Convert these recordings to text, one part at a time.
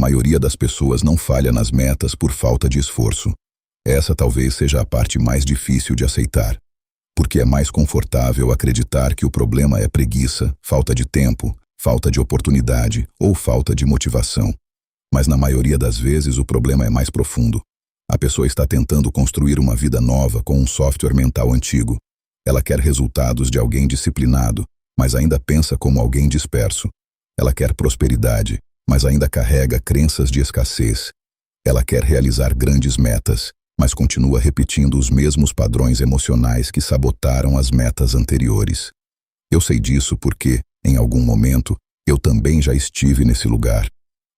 maioria das pessoas não falha nas metas por falta de esforço. Essa talvez seja a parte mais difícil de aceitar, porque é mais confortável acreditar que o problema é preguiça, falta de tempo, falta de oportunidade ou falta de motivação. Mas na maioria das vezes o problema é mais profundo. A pessoa está tentando construir uma vida nova com um software mental antigo. Ela quer resultados de alguém disciplinado, mas ainda pensa como alguém disperso. Ela quer prosperidade, mas ainda carrega crenças de escassez. Ela quer realizar grandes metas, mas continua repetindo os mesmos padrões emocionais que sabotaram as metas anteriores. Eu sei disso porque, em algum momento, eu também já estive nesse lugar.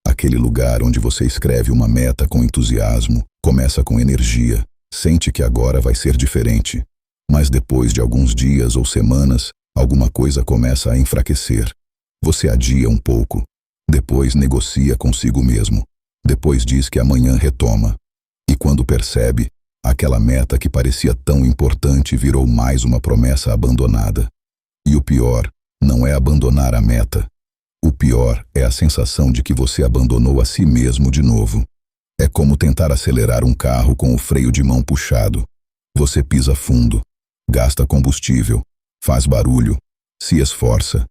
Aquele lugar onde você escreve uma meta com entusiasmo, começa com energia, sente que agora vai ser diferente. Mas depois de alguns dias ou semanas, alguma coisa começa a enfraquecer. Você adia um pouco. Depois negocia consigo mesmo. Depois diz que amanhã retoma. E quando percebe, aquela meta que parecia tão importante virou mais uma promessa abandonada. E o pior não é abandonar a meta. O pior é a sensação de que você abandonou a si mesmo de novo. É como tentar acelerar um carro com o freio de mão puxado. Você pisa fundo, gasta combustível, faz barulho, se esforça,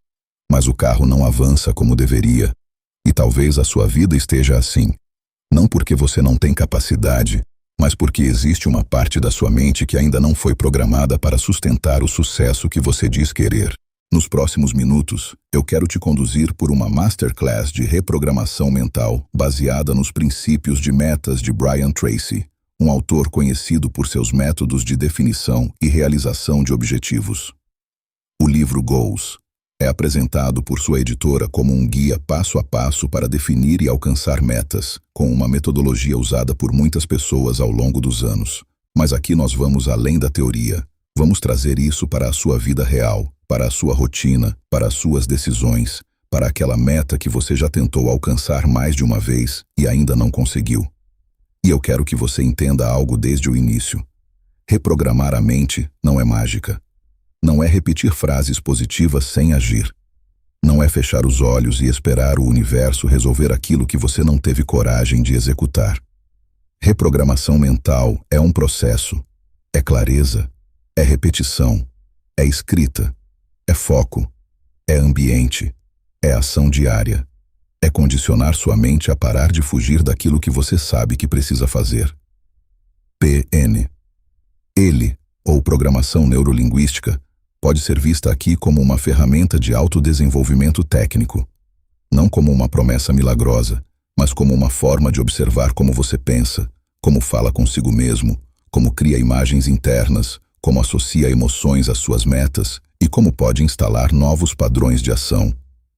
mas o carro não avança como deveria. E talvez a sua vida esteja assim. Não porque você não tem capacidade, mas porque existe uma parte da sua mente que ainda não foi programada para sustentar o sucesso que você diz querer. Nos próximos minutos, eu quero te conduzir por uma masterclass de reprogramação mental baseada nos princípios de metas de Brian Tracy, um autor conhecido por seus métodos de definição e realização de objetivos. O livro Goals é apresentado por sua editora como um guia passo a passo para definir e alcançar metas, com uma metodologia usada por muitas pessoas ao longo dos anos. Mas aqui nós vamos além da teoria. Vamos trazer isso para a sua vida real, para a sua rotina, para as suas decisões, para aquela meta que você já tentou alcançar mais de uma vez e ainda não conseguiu. E eu quero que você entenda algo desde o início. Reprogramar a mente não é mágica. Não é repetir frases positivas sem agir. Não é fechar os olhos e esperar o universo resolver aquilo que você não teve coragem de executar. Reprogramação mental é um processo. É clareza. É repetição. É escrita. É foco. É ambiente. É ação diária. É condicionar sua mente a parar de fugir daquilo que você sabe que precisa fazer. PN. Ele, ou programação neurolinguística, pode ser vista aqui como uma ferramenta de autodesenvolvimento técnico, não como uma promessa milagrosa, mas como uma forma de observar como você pensa, como fala consigo mesmo, como cria imagens internas, como associa emoções às suas metas e como pode instalar novos padrões de ação.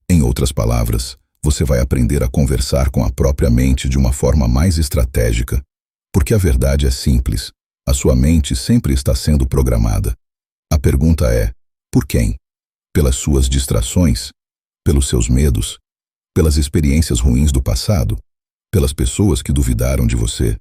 Em outras palavras, você vai aprender a conversar com a própria mente de uma forma mais estratégica, porque a verdade é simples, a sua mente sempre está sendo programada. A pergunta é, por quem? Pelas suas distrações? Pelos seus medos? Pelas experiências ruins do passado? Pelas pessoas que duvidaram de você?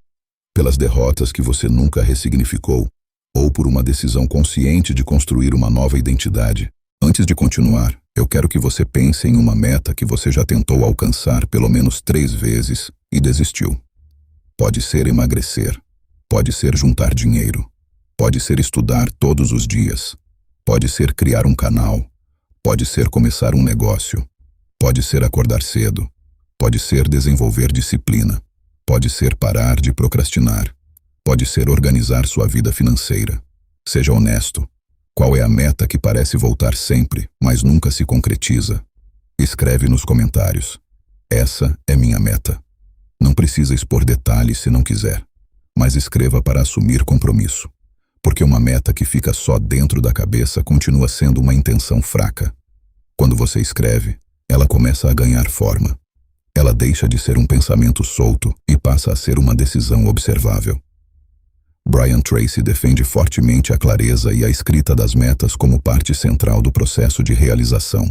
Pelas derrotas que você nunca ressignificou? Ou por uma decisão consciente de construir uma nova identidade? Antes de continuar, eu quero que você pense em uma meta que você já tentou alcançar pelo menos 3 vezes e desistiu. Pode ser emagrecer. Pode ser juntar dinheiro. Pode ser estudar todos os dias. Pode ser criar um canal. Pode ser começar um negócio. Pode ser acordar cedo. Pode ser desenvolver disciplina. Pode ser parar de procrastinar. Pode ser organizar sua vida financeira. Seja honesto. Qual é a meta que parece voltar sempre, mas nunca se concretiza? Escreve nos comentários. Essa é minha meta. Não precisa expor detalhes se não quiser, mas escreva para assumir compromisso. Porque uma meta que fica só dentro da cabeça continua sendo uma intenção fraca. Quando você escreve, ela começa a ganhar forma. Ela deixa de ser um pensamento solto e passa a ser uma decisão observável. Brian Tracy defende fortemente a clareza e a escrita das metas como parte central do processo de realização.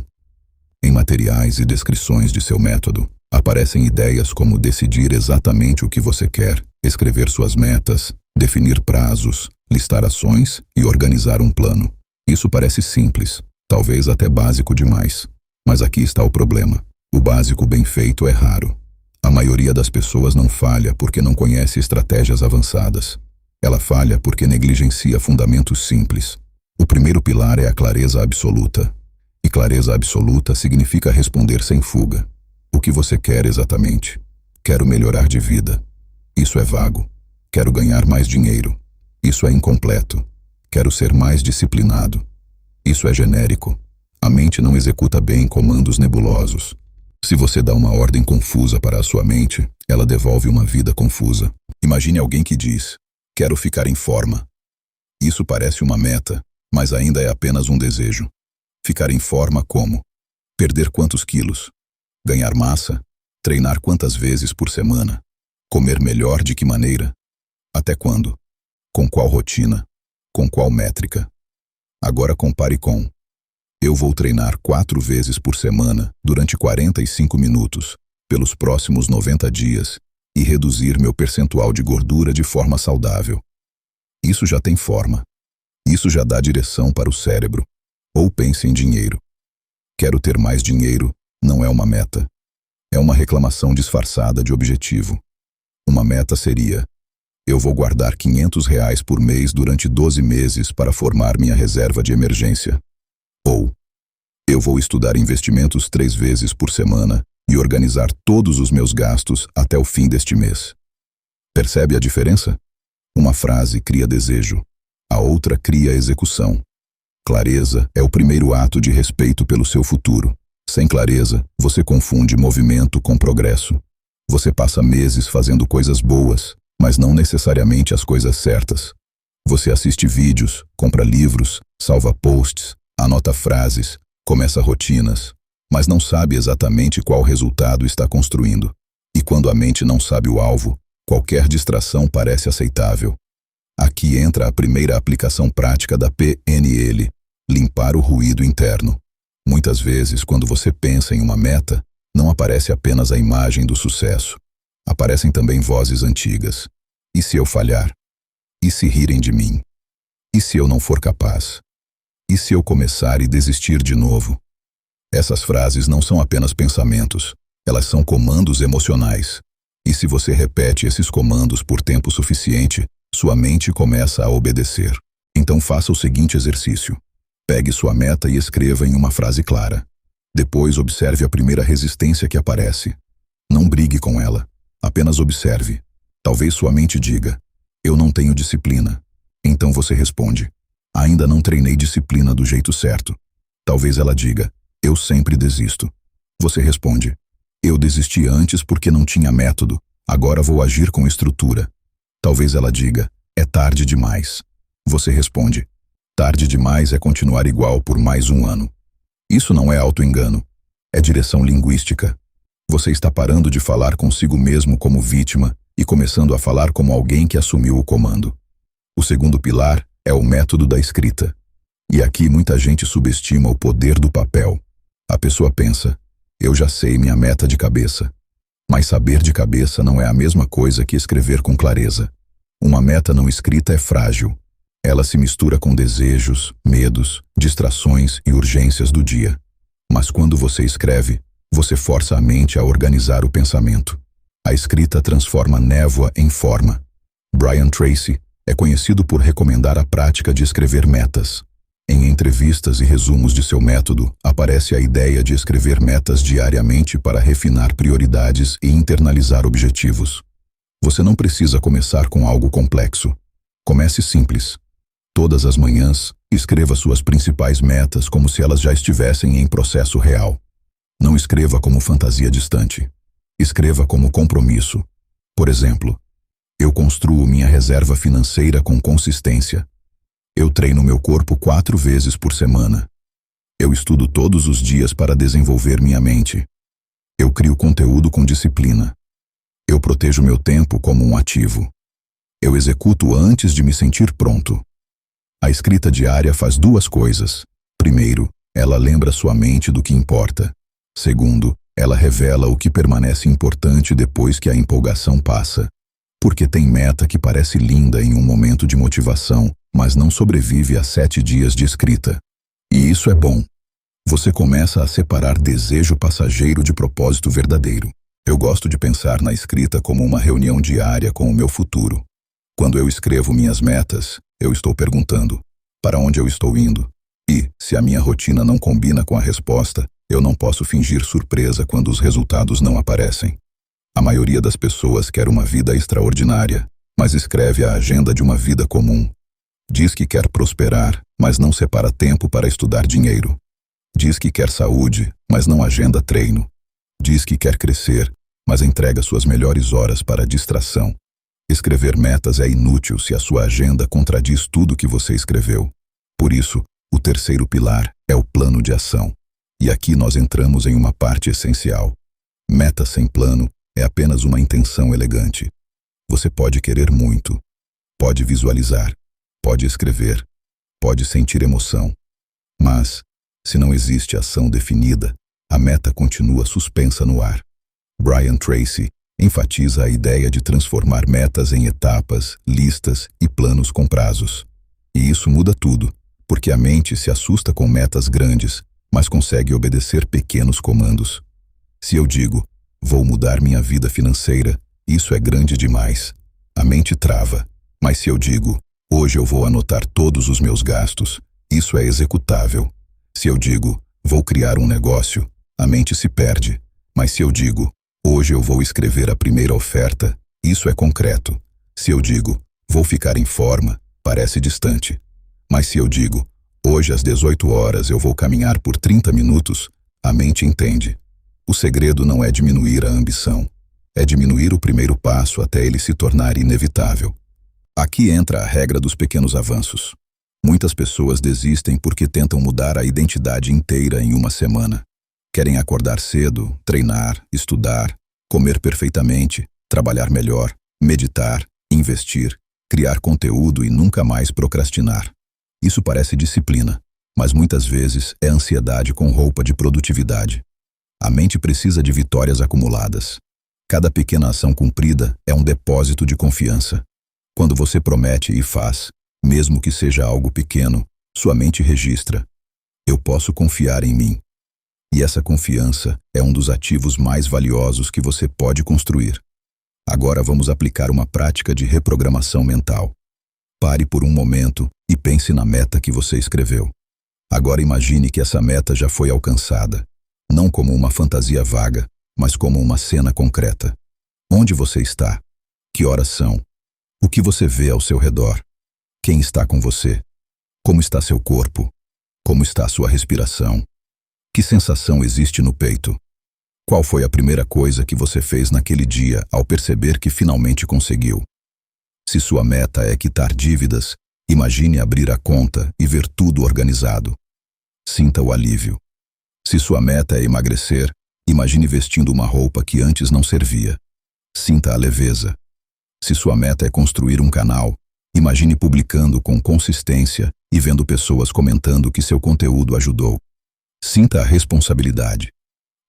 Em materiais e descrições de seu método, aparecem ideias como decidir exatamente o que você quer, escrever suas metas, definir prazos, listar ações e organizar um plano. Isso parece simples, talvez até básico demais. Mas aqui está o problema. O básico bem feito é raro. A maioria das pessoas não falha porque não conhece estratégias avançadas. Ela falha porque negligencia fundamentos simples. O primeiro pilar é a clareza absoluta. E clareza absoluta significa responder sem fuga. O que você quer exatamente? Quero melhorar de vida. Isso é vago. Quero ganhar mais dinheiro. Isso é incompleto. Quero ser mais disciplinado. Isso é genérico. A mente não executa bem comandos nebulosos. Se você dá uma ordem confusa para a sua mente, ela devolve uma vida confusa. Imagine alguém que diz: quero ficar em forma. Isso parece uma meta, mas ainda é apenas um desejo. Ficar em forma como? Perder quantos quilos? Ganhar massa? Treinar quantas vezes por semana? Comer melhor de que maneira? Até quando? Com qual rotina? Com qual métrica? Agora compare com: eu vou treinar 4 vezes por semana, durante 45 minutos, pelos próximos 90 dias, e reduzir meu percentual de gordura de forma saudável. Isso já tem forma. Isso já dá direção para o cérebro. Ou pense em dinheiro. Quero ter mais dinheiro não é uma meta. É uma reclamação disfarçada de objetivo. Uma meta seria: eu vou guardar R$ 500 por mês durante 12 meses para formar minha reserva de emergência. Ou: eu vou estudar investimentos 3 vezes por semana e organizar todos os meus gastos até o fim deste mês. Percebe a diferença? Uma frase cria desejo, a outra cria execução. Clareza é o primeiro ato de respeito pelo seu futuro. Sem clareza, você confunde movimento com progresso. Você passa meses fazendo coisas boas, mas não necessariamente as coisas certas. Você assiste vídeos, compra livros, salva posts, anota frases, começa rotinas, mas não sabe exatamente qual resultado está construindo. E quando a mente não sabe o alvo, qualquer distração parece aceitável. Aqui entra a primeira aplicação prática da PNL: limpar o ruído interno. Muitas vezes, quando você pensa em uma meta, não aparece apenas a imagem do sucesso. Aparecem também vozes antigas. E se eu falhar? E se rirem de mim? E se eu não for capaz? E se eu começar e desistir de novo? Essas frases não são apenas pensamentos, elas são comandos emocionais. E se você repete esses comandos por tempo suficiente, sua mente começa a obedecer. Então faça o seguinte exercício. Pegue sua meta e escreva em uma frase clara. Depois observe a primeira resistência que aparece. Não brigue com ela, apenas observe. Talvez sua mente diga: eu não tenho disciplina. Então você responde: ainda não treinei disciplina do jeito certo. Talvez ela diga: eu sempre desisto. Você responde: eu desisti antes porque não tinha método, agora vou agir com estrutura. Talvez ela diga: é tarde demais. Você responde: tarde demais é continuar igual por mais um ano. Isso não é auto-engano, é direção linguística. Você está parando de falar consigo mesmo como vítima e começando a falar como alguém que assumiu o comando. O segundo pilar é o método da escrita. E aqui muita gente subestima o poder do papel. A pessoa pensa: eu já sei minha meta de cabeça. Mas saber de cabeça não é a mesma coisa que escrever com clareza. Uma meta não escrita é frágil. Ela se mistura com desejos, medos, distrações e urgências do dia. Mas quando você escreve, você força a mente a organizar o pensamento. A escrita transforma névoa em forma. Brian Tracy é conhecido por recomendar a prática de escrever metas. Em entrevistas e resumos de seu método, aparece a ideia de escrever metas diariamente para refinar prioridades e internalizar objetivos. Você não precisa começar com algo complexo. Comece simples. Todas as manhãs, escreva suas principais metas como se elas já estivessem em processo real. Não escreva como fantasia distante. Escreva como compromisso. Por exemplo: eu construo minha reserva financeira com consistência. Eu treino meu corpo 4 vezes por semana. Eu estudo todos os dias para desenvolver minha mente. Eu crio conteúdo com disciplina. Eu protejo meu tempo como um ativo. Eu executo antes de me sentir pronto. A escrita diária faz 2 coisas. Primeiro, ela lembra sua mente do que importa. Segundo, ela revela o que permanece importante depois que a empolgação passa. Porque tem meta que parece linda em um momento de motivação, mas não sobrevive a 7 dias de escrita. E isso é bom. Você começa a separar desejo passageiro de propósito verdadeiro. Eu gosto de pensar na escrita como uma reunião diária com o meu futuro. Quando eu escrevo minhas metas, eu estou perguntando: para onde eu estou indo? E, se a minha rotina não combina com a resposta, eu não posso fingir surpresa quando os resultados não aparecem. A maioria das pessoas quer uma vida extraordinária, mas escreve a agenda de uma vida comum. Diz que quer prosperar, mas não separa tempo para estudar dinheiro. Diz que quer saúde, mas não agenda treino. Diz que quer crescer, mas entrega suas melhores horas para distração. Escrever metas é inútil se a sua agenda contradiz tudo que você escreveu. Por isso, o terceiro pilar é o plano de ação. E aqui nós entramos em uma parte essencial. Meta sem plano é apenas uma intenção elegante. Você pode querer muito, pode visualizar, pode escrever, pode sentir emoção. Mas, se não existe ação definida, a meta continua suspensa no ar. Brian Tracy enfatiza a ideia de transformar metas em etapas, listas e planos com prazos. E isso muda tudo, porque a mente se assusta com metas grandes, mas consegue obedecer pequenos comandos. Se eu digo: vou mudar minha vida financeira, isso é grande demais. A mente trava. Mas se eu digo: hoje eu vou anotar todos os meus gastos, isso é executável. Se eu digo: vou criar um negócio, a mente se perde. Mas se eu digo: hoje eu vou escrever a primeira oferta, isso é concreto. Se eu digo: vou ficar em forma, parece distante. Mas se eu digo: hoje às 18 horas eu vou caminhar por 30 minutos, a mente entende. O segredo não é diminuir a ambição, é diminuir o primeiro passo até ele se tornar inevitável. Aqui entra a regra dos pequenos avanços. Muitas pessoas desistem porque tentam mudar a identidade inteira em uma semana. Querem acordar cedo, treinar, estudar, comer perfeitamente, trabalhar melhor, meditar, investir, criar conteúdo e nunca mais procrastinar. Isso parece disciplina, mas muitas vezes é ansiedade com roupa de produtividade. A mente precisa de vitórias acumuladas. Cada pequena ação cumprida é um depósito de confiança. Quando você promete e faz, mesmo que seja algo pequeno, sua mente registra: eu posso confiar em mim. E essa confiança é um dos ativos mais valiosos que você pode construir. Agora vamos aplicar uma prática de reprogramação mental. Pare por um momento e pense na meta que você escreveu. Agora imagine que essa meta já foi alcançada, não como uma fantasia vaga, mas como uma cena concreta. Onde você está? Que horas são? O que você vê ao seu redor? Quem está com você? Como está seu corpo? Como está sua respiração? Que sensação existe no peito? Qual foi a primeira coisa que você fez naquele dia ao perceber que finalmente conseguiu? Se sua meta é quitar dívidas, imagine abrir a conta e ver tudo organizado. Sinta o alívio. Se sua meta é emagrecer, imagine vestindo uma roupa que antes não servia. Sinta a leveza. Se sua meta é construir um canal, imagine publicando com consistência e vendo pessoas comentando que seu conteúdo ajudou. Sinta a responsabilidade.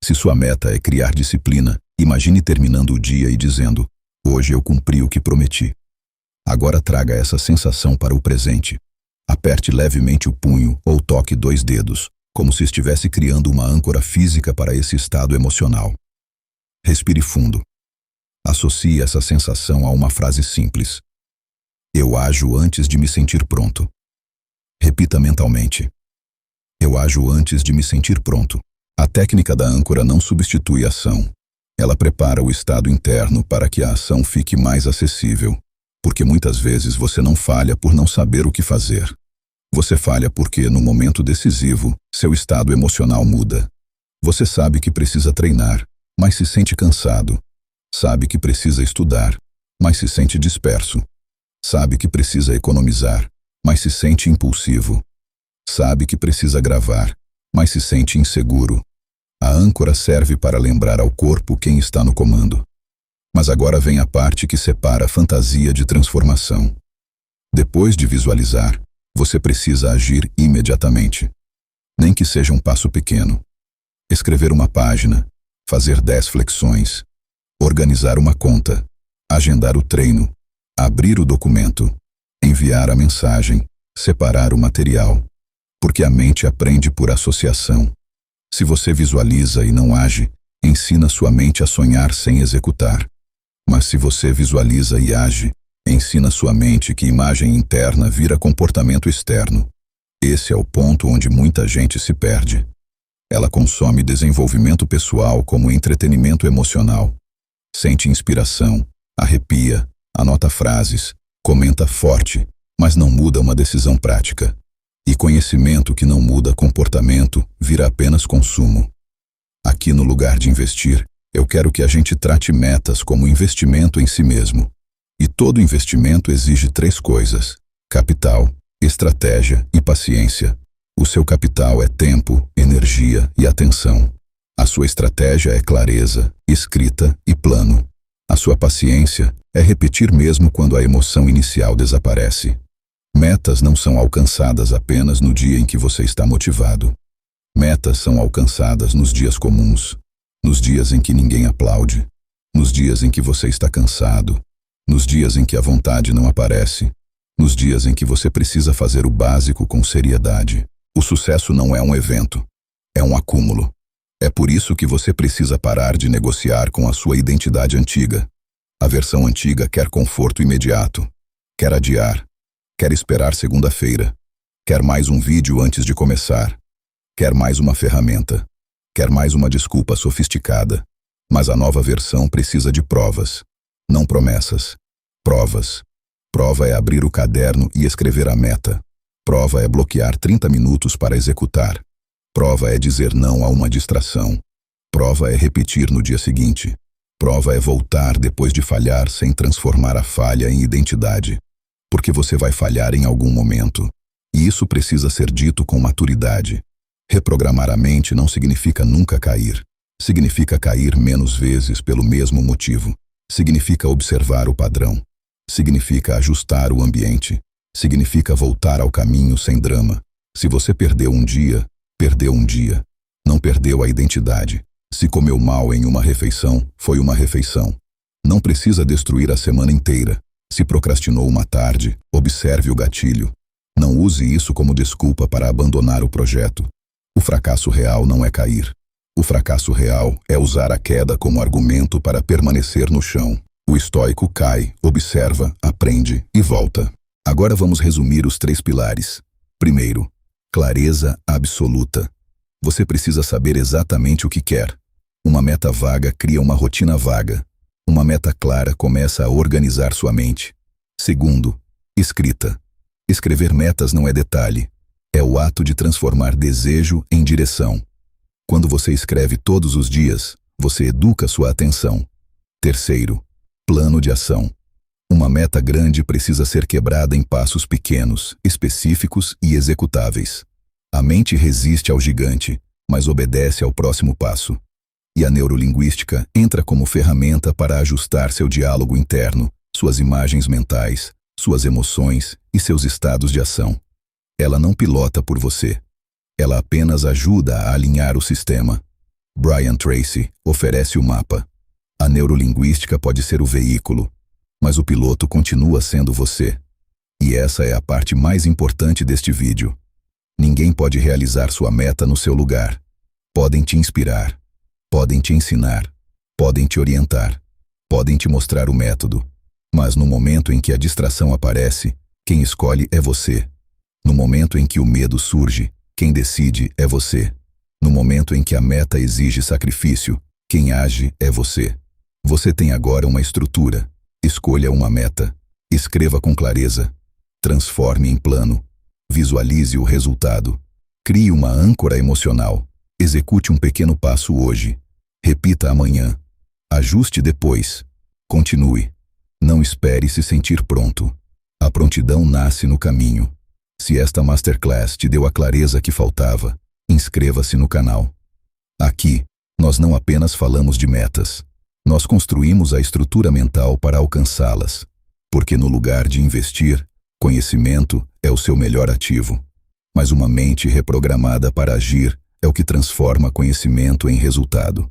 Se sua meta é criar disciplina, imagine terminando o dia e dizendo: hoje eu cumpri o que prometi. Agora traga essa sensação para o presente. Aperte levemente o punho ou toque 2 dedos, como se estivesse criando uma âncora física para esse estado emocional. Respire fundo. Associe essa sensação a uma frase simples: eu ajo antes de me sentir pronto. Repita mentalmente: eu ajo antes de me sentir pronto. A técnica da âncora não substitui a ação. Ela prepara o estado interno para que a ação fique mais acessível. Porque muitas vezes você não falha por não saber o que fazer. Você falha porque, no momento decisivo, seu estado emocional muda. Você sabe que precisa treinar, mas se sente cansado. Sabe que precisa estudar, mas se sente disperso. Sabe que precisa economizar, mas se sente impulsivo. Sabe que precisa gravar, mas se sente inseguro. A âncora serve para lembrar ao corpo quem está no comando. Mas agora vem a parte que separa a fantasia de transformação. Depois de visualizar, você precisa agir imediatamente. Nem que seja um passo pequeno. Escrever uma página, fazer 10 flexões, organizar uma conta, agendar o treino, abrir o documento, enviar a mensagem, separar o material. Porque a mente aprende por associação. Se você visualiza e não age, ensina sua mente a sonhar sem executar. Mas se você visualiza e age, ensina sua mente que imagem interna vira comportamento externo. Esse é o ponto onde muita gente se perde. Ela consome desenvolvimento pessoal como entretenimento emocional. Sente inspiração, arrepia, anota frases, comenta forte, mas não muda uma decisão prática. E conhecimento que não muda comportamento vira apenas consumo. Aqui no lugar de investir, eu quero que a gente trate metas como investimento em si mesmo. E todo investimento exige 3 coisas: capital, estratégia e paciência. O seu capital é tempo, energia e atenção. A sua estratégia é clareza, escrita e plano. A sua paciência é repetir mesmo quando a emoção inicial desaparece. Metas não são alcançadas apenas no dia em que você está motivado. Metas são alcançadas nos dias comuns, nos dias em que ninguém aplaude, nos dias em que você está cansado, nos dias em que a vontade não aparece, nos dias em que você precisa fazer o básico com seriedade. O sucesso não é um evento, é um acúmulo. É por isso que você precisa parar de negociar com a sua identidade antiga. A versão antiga quer conforto imediato, quer adiar, quer esperar segunda-feira, quer mais um vídeo antes de começar, quer mais uma ferramenta, quer mais uma desculpa sofisticada. Mas a nova versão precisa de provas, não promessas. Provas. Prova é abrir o caderno e escrever a meta. Prova é bloquear 30 minutos para executar. Prova é dizer não a uma distração. Prova é repetir no dia seguinte. Prova é voltar depois de falhar sem transformar a falha em identidade. Porque você vai falhar em algum momento. E isso precisa ser dito com maturidade. Reprogramar a mente não significa nunca cair. Significa cair menos vezes pelo mesmo motivo. Significa observar o padrão. Significa ajustar o ambiente. Significa voltar ao caminho sem drama. Se você perdeu um dia, perdeu um dia. Não perdeu a identidade. Se comeu mal em uma refeição, foi uma refeição. Não precisa destruir a semana inteira. Se procrastinou uma tarde, observe o gatilho. Não use isso como desculpa para abandonar o projeto. O fracasso real não é cair. O fracasso real é usar a queda como argumento para permanecer no chão. O estoico cai, observa, aprende e volta. Agora vamos resumir os 3 pilares. Primeiro, clareza absoluta. Você precisa saber exatamente o que quer. Uma meta vaga cria uma rotina vaga. Uma meta clara começa a organizar sua mente. Segundo, escrita. Escrever metas não é detalhe. É o ato de transformar desejo em direção. Quando você escreve todos os dias, você educa sua atenção. Terceiro, plano de ação. Uma meta grande precisa ser quebrada em passos pequenos, específicos e executáveis. A mente resiste ao gigante, mas obedece ao próximo passo. E a neurolinguística entra como ferramenta para ajustar seu diálogo interno, suas imagens mentais, suas emoções e seus estados de ação. Ela não pilota por você. Ela apenas ajuda a alinhar o sistema. Brian Tracy oferece o mapa. A neurolinguística pode ser o veículo, mas o piloto continua sendo você. E essa é a parte mais importante deste vídeo. Ninguém pode realizar sua meta no seu lugar. Podem te inspirar, podem te ensinar, podem te orientar, podem te mostrar o método. Mas no momento em que a distração aparece, quem escolhe é você. No momento em que o medo surge, quem decide é você. No momento em que a meta exige sacrifício, quem age é você. Você tem agora uma estrutura. Escolha uma meta. Escreva com clareza. Transforme em plano. Visualize o resultado. Crie uma âncora emocional. Execute um pequeno passo hoje. Repita amanhã. Ajuste depois. Continue. Não espere se sentir pronto. A prontidão nasce no caminho. Se esta masterclass te deu a clareza que faltava, inscreva-se no canal. Aqui, nós não apenas falamos de metas. Nós construímos a estrutura mental para alcançá-las. Porque no lugar de investir, conhecimento é o seu melhor ativo. Mas uma mente reprogramada para agir é o que transforma conhecimento em resultado.